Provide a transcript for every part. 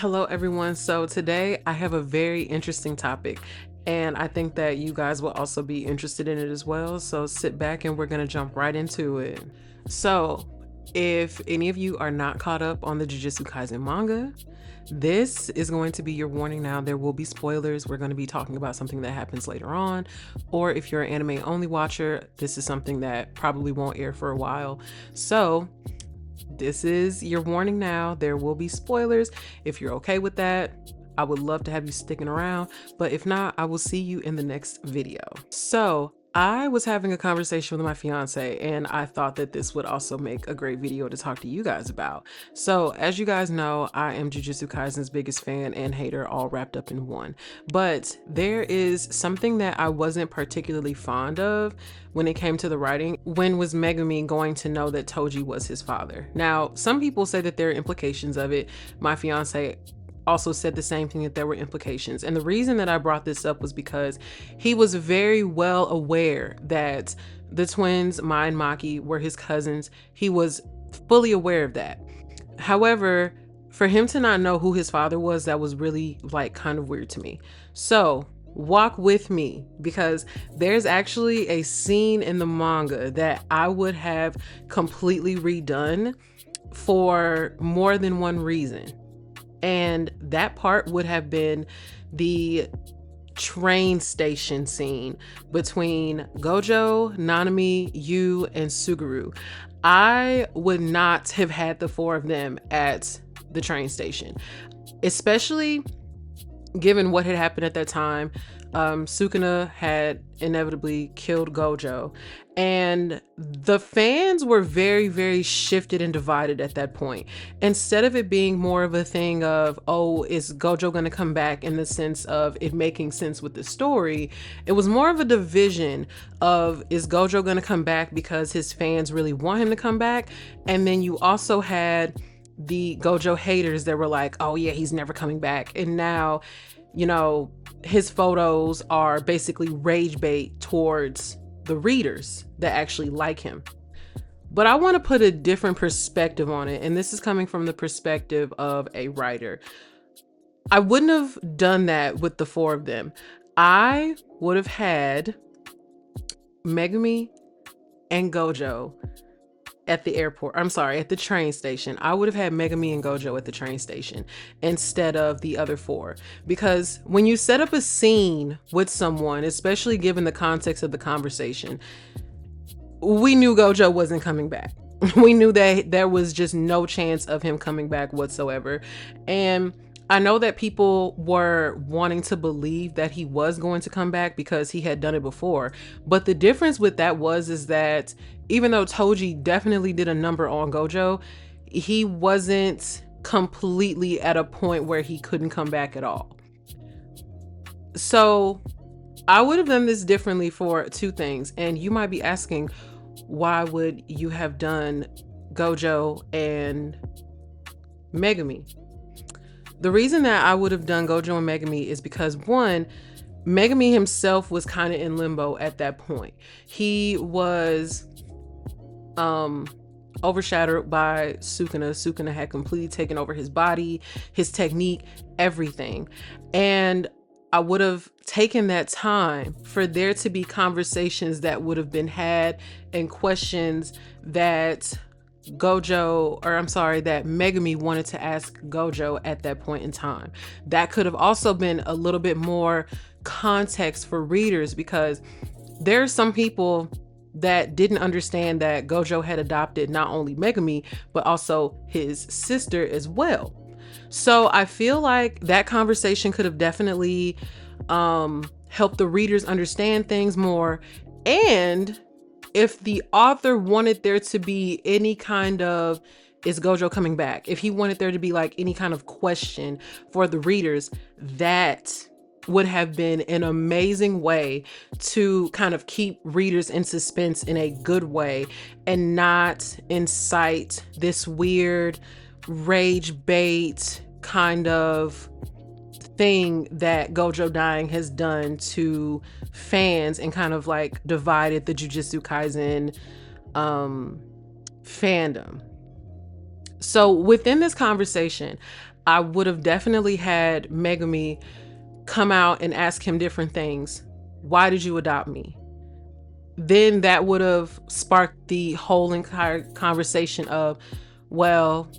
Hello, everyone. So today I have a very interesting topic, and I think that you guys will also be interested in it as well. So sit back and we're going to jump right into it. So, if any of you are not caught up on the Jujutsu Kaisen manga, this is going to be your warning now. There will be spoilers. We're going to be talking about something that happens later on. Or if you're an anime only watcher, this is something that probably won't air for a while. So, this is your warning now. There will be spoilers. If you're okay with that, I would love to have you sticking around. But if not, I will see you in the next video. So I was having a conversation with my fiance, and I thought that this would also make a great video to talk to you guys about. So as you guys know, I am Jujutsu Kaisen's biggest fan and hater all wrapped up in one. But there is something that I wasn't particularly fond of when it came to the writing. When was Megumi going to know that Toji was his father? Now, some people say that there are implications of it. My fiance also said the same thing, that there were implications. And the reason that I brought this up was because he was very well aware that the twins, Mai and Maki, were his cousins. He was fully aware of that. However, for him to not know who his father was, that was really kind of weird to me. So walk with me, because there's actually a scene in the manga that I would have completely redone for more than one reason. And that part would have been the train station scene between Gojo, Nanami, Yu, and Suguru. I would not have had the four of them at the train station, especially given what had happened at that time. Sukuna had inevitably killed Gojo, and the fans were very, very shifted and divided at that point. Instead of it being more of a thing of, oh, is Gojo going to come back, in the sense of it making sense with the story, it was more of a division of, is Gojo going to come back because his fans really want him to come back? And then you also had the Gojo haters that were like, oh yeah, he's never coming back. And now, his photos are basically rage bait towards the readers that actually like him. But I want to put a different perspective on it, and this is coming from the perspective of a writer. I wouldn't have done that with the four of them. I would have had Megumi and Gojo at the airport. I'm sorry, at the train station. I would have had Megumi and Gojo at the train station instead of the other four. Because when you set up a scene with someone, especially given the context of the conversation, we knew Gojo wasn't coming back. We knew that there was just no chance of him coming back whatsoever. And I know that people were wanting to believe that he was going to come back because he had done it before. But the difference with that is that even though Toji definitely did a number on Gojo, he wasn't completely at a point where he couldn't come back at all. So I would have done this differently for two things. And you might be asking, why would you have done Gojo and Megumi? The reason that I would have done Gojo and Megumi is because, one, Megumi himself was kind of in limbo at that point. He was overshadowed by Sukuna. Sukuna had completely taken over his body, his technique, everything. And I would have taken that time for there to be conversations that would have been had and questions that that Megumi wanted to ask Gojo at that point in time. That could have also been a little bit more context for readers, because there are some people that didn't understand that Gojo had adopted not only Megumi, but also his sister as well. So I feel like that conversation could have definitely helped the readers understand things more. And if the author wanted there to be any kind of, is Gojo coming back? If he wanted there to be any kind of question for the readers, that would have been an amazing way to kind of keep readers in suspense in a good way, and not incite this weird rage bait kind of thing that Gojo dying has done to fans, and kind of divided the Jujutsu Kaisen fandom. So within this conversation, I would have definitely had Megumi come out and ask him different things. Why did you adopt me? Then that would have sparked the whole entire conversation of, well,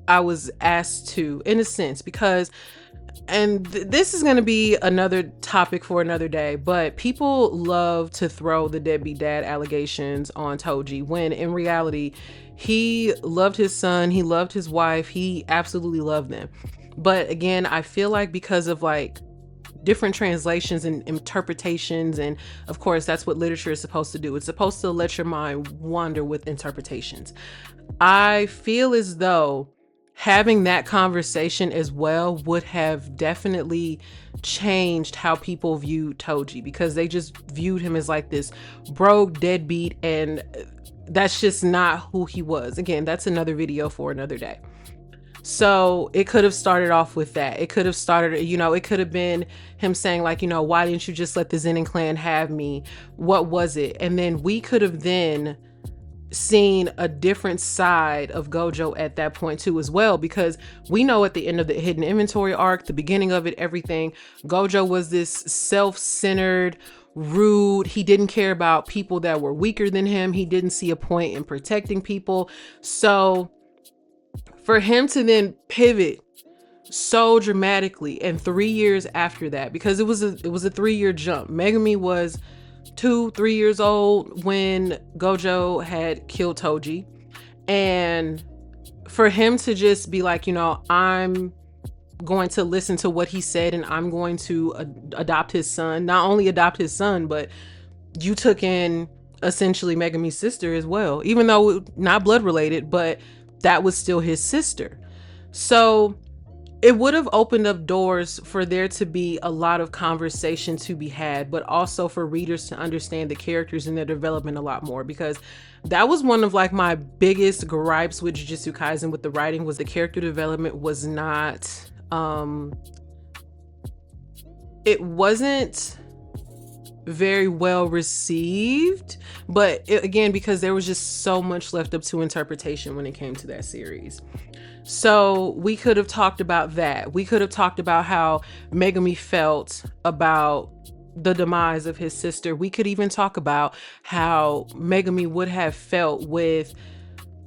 I was asked to, in a sense, because, and this is going to be another topic for another day, but people love to throw the deadbeat dad allegations on Toji when in reality, he loved his son, he loved his wife, he absolutely loved them. But again, I feel like because of like different translations and interpretations, and of course that's what literature is supposed to do, it's supposed to let your mind wander with interpretations. I feel as though having that conversation as well would have definitely changed how people viewed Toji, because they just viewed him as like this broke deadbeat, and that's just not who he was. Again, that's another video for another day. So it could have started off with that. It could have started, you know, it could have been him saying like, you know, why didn't you just let the Zenin clan have me? What was it? And then we could have then seen a different side of Gojo at that point too as well, because we know at the end of the hidden inventory arc, the beginning of it, everything, Gojo was this self-centered, rude, he didn't care about people that were weaker than him, he didn't see a point in protecting people. So for him to then pivot so dramatically, and 3 years after that, because it was a 3-year jump. Megumi was 2-3 years old when Gojo had killed Toji, and for him to just be like, you know, I'm going to listen to what he said and I'm going to adopt his son. Not only adopt his son, but you took in essentially Megumi's sister as well, even though not blood related, but that was still his sister. So it would have opened up doors for there to be a lot of conversation to be had, but also for readers to understand the characters and their development a lot more, because that was one of like my biggest gripes with Jujutsu Kaisen with the writing, was the character development was not, it wasn't very well received, but again, because there was just so much left up to interpretation when it came to that series. So we could have talked about that. We could have talked about how Megumi felt about the demise of his sister. We could even talk about how Megumi would have felt with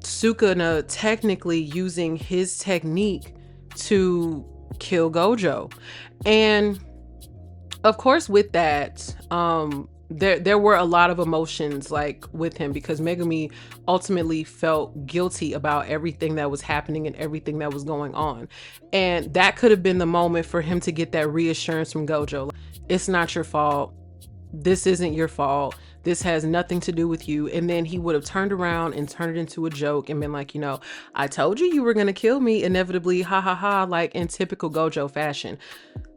Sukuna technically using his technique to kill Gojo. And of course, with that, there were a lot of emotions like with him, because Megumi ultimately felt guilty about everything that was happening and everything that was going on. And that could have been the moment for him to get that reassurance from Gojo. It's not your fault. This isn't your fault. This has nothing to do with you. And then he would have turned around and turned it into a joke and been like, you know, I told you were going to kill me inevitably, ha ha ha, like in typical Gojo fashion.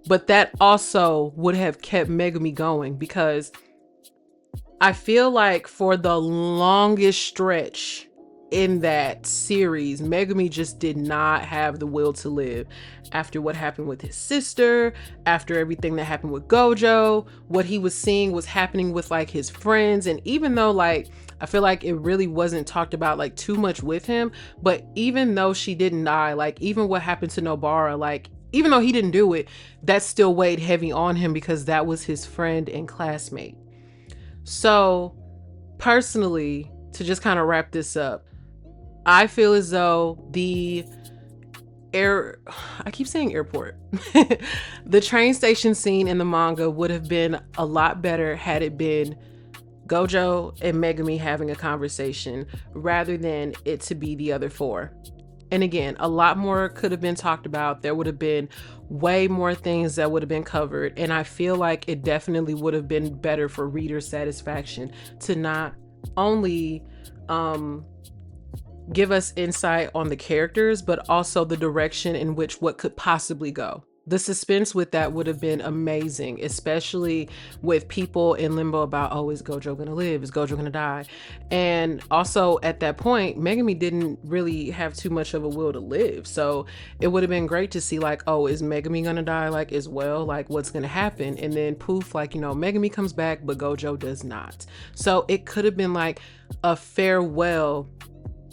But that also would have kept Megumi going, because I feel like for the longest stretch in that series, Megumi just did not have the will to live. After what happened with his sister, after everything that happened with Gojo, what he was seeing was happening with like his friends. And even though like, I feel like it really wasn't talked about like too much with him, but even though she didn't die, like even what happened to Nobara, like even though he didn't do it, that still weighed heavy on him, because that was his friend and classmate. So personally, to just kind of wrap this up, I feel as though the I keep saying airport, the train station scene in the manga would have been a lot better had it been Gojo and Megumi having a conversation rather than it to be the other four. And again, a lot more could have been talked about. There would have been way more things that would have been covered. And I feel like it definitely would have been better for reader satisfaction to not only give us insight on the characters, but also the direction in which what could possibly go. The suspense with that would have been amazing, especially with people in limbo about, oh, is Gojo gonna live? Is Gojo gonna die? And also at that point, Megumi didn't really have too much of a will to live. So it would have been great to see like, oh, is Megumi gonna die like as well? Like what's gonna happen? And then poof, like, you know, Megumi comes back, but Gojo does not. So it could have been like a farewell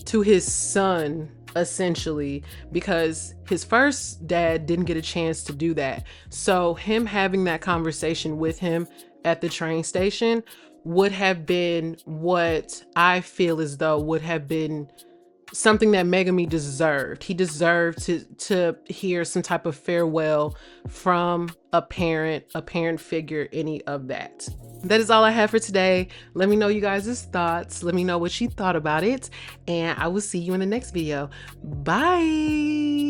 to his son essentially, because his first dad didn't get a chance to do that. So him having that conversation with him at the train station would have been what I feel as though would have been something that Megami deserved. He deserved to hear some type of farewell from a parent figure, any of that. That is all I have for today. Let me know you guys' thoughts. Let me know what you thought about it, and I will see you in the next video. Bye.